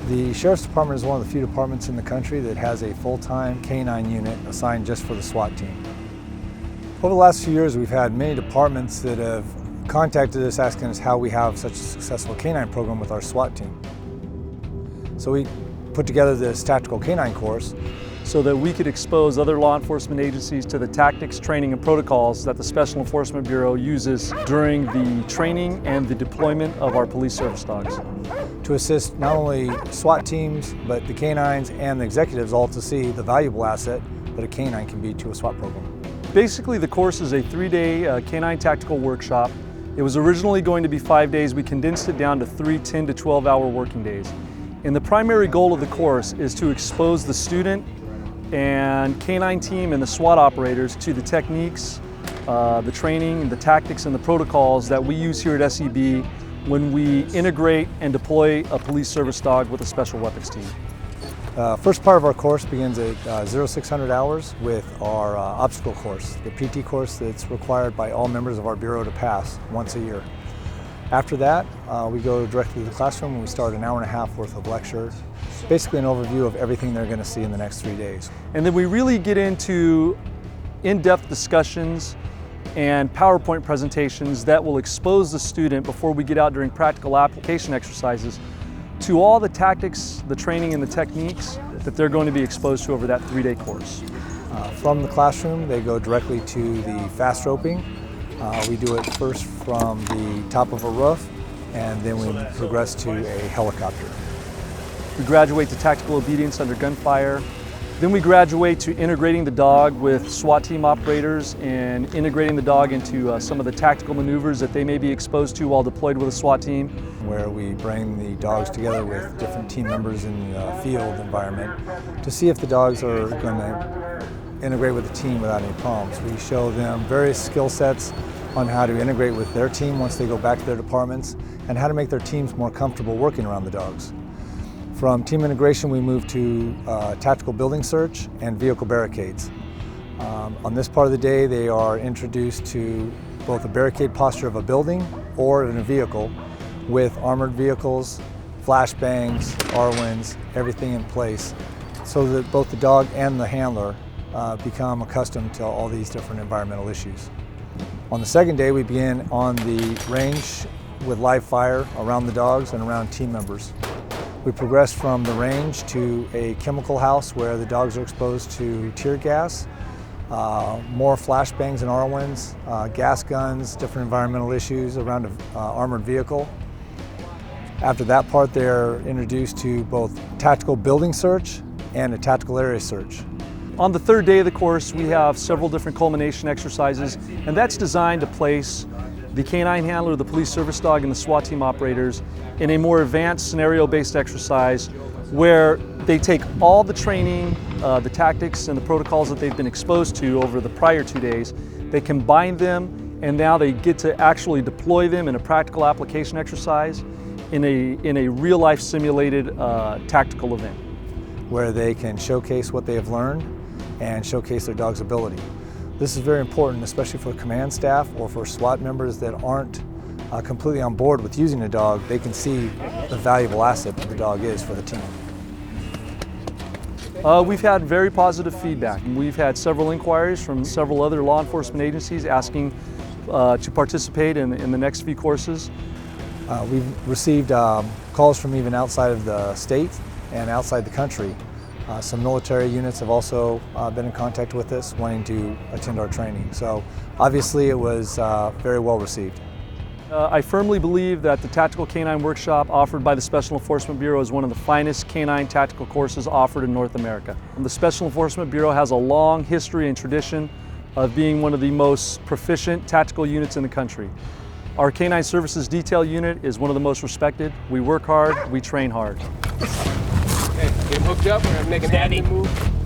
The Sheriff's Department is one of the few departments in the country that has a full-time canine unit assigned just for the SWAT team. Over the last few years, we've had many departments that have contacted us asking us how we have such a successful canine program with our SWAT team. So we put together this tactical canine course so that we could expose other law enforcement agencies to the tactics, training, and protocols that the Special Enforcement Bureau uses during the training and the deployment of our police service dogs. To assist not only SWAT teams, but the canines and the executives all to see the valuable asset that a canine can be to a SWAT program. Basically, the course is a 3-day canine tactical workshop. It was originally going to be 5 days. We condensed it down to 3 10 to 12-hour working days. And the primary goal of the course is to expose the student and canine team and the SWAT operators to the techniques, the training, the tactics, and the protocols that we use here at SEB when we integrate and deploy a police service dog with a special weapons team. First part of our course begins at 0600 hours with our obstacle course, the PT course that's required by all members of our Bureau to pass once a year. After that, we go directly to the classroom and we start an hour-and-a-half worth of lecture, basically an overview of everything they're going to see in the next 3 days. And then we really get into in-depth discussions and PowerPoint presentations that will expose the student before we get out during practical application exercises to all the tactics, the training, and the techniques that they're going to be exposed to over that 3-day course. From the classroom, they go directly to the fast roping. We do it first from the top of a roof, and then we progress to a helicopter. We graduate to tactical obedience under gunfire. Then we graduate to integrating the dog with SWAT team operators and integrating the dog into some of the tactical maneuvers that they may be exposed to while deployed with a SWAT team. Where we bring the dogs together with different team members in the field environment to see if the dogs are going to integrate with the team without any problems. We show them various skill sets on how to integrate with their team once they go back to their departments and how to make their teams more comfortable working around the dogs. From team integration, we move to tactical building search and vehicle barricades. On this part of the day, they are introduced to both a barricade posture of a building or in a vehicle with armored vehicles, flashbangs, R-wings, everything in place so that both the dog and the handler become accustomed to all these different environmental issues. On the second day, we begin on the range with live fire around the dogs and around team members. We progress from the range to a chemical house where the dogs are exposed to tear gas, more flashbangs and R-wings, gas guns, different environmental issues around an armored vehicle. After that part, they're introduced to both tactical building search and a tactical area search. On the third day of the course, we have several different culmination exercises, and that's designed to place the canine handler, the police service dog, and the SWAT team operators in a more advanced scenario-based exercise where they take all the training, the tactics, and the protocols that they've been exposed to over the prior 2 days, they combine them, and now they get to actually deploy them in a practical application exercise in a real-life simulated tactical event. Where they can showcase what they have learned and showcase their dog's ability. This is very important, especially for command staff or for SWAT members that aren't completely on board with using a dog. They can see the valuable asset that the dog is for the team. We've had very positive feedback. We've had several inquiries from several other law enforcement agencies asking to participate in the next few courses. We've received calls from even outside of the state and outside the country. Some military units have also been in contact with us wanting to attend our training. So obviously it was very well received. I firmly believe that the Tactical Canine Workshop offered by the Special Enforcement Bureau is one of the finest canine tactical courses offered in North America. The Special Enforcement Bureau has a long history and tradition of being one of the most proficient tactical units in the country. Our Canine Services Detail Unit is one of the most respected. We work hard, we train hard. Okay, get hooked up, we're gonna make an active move.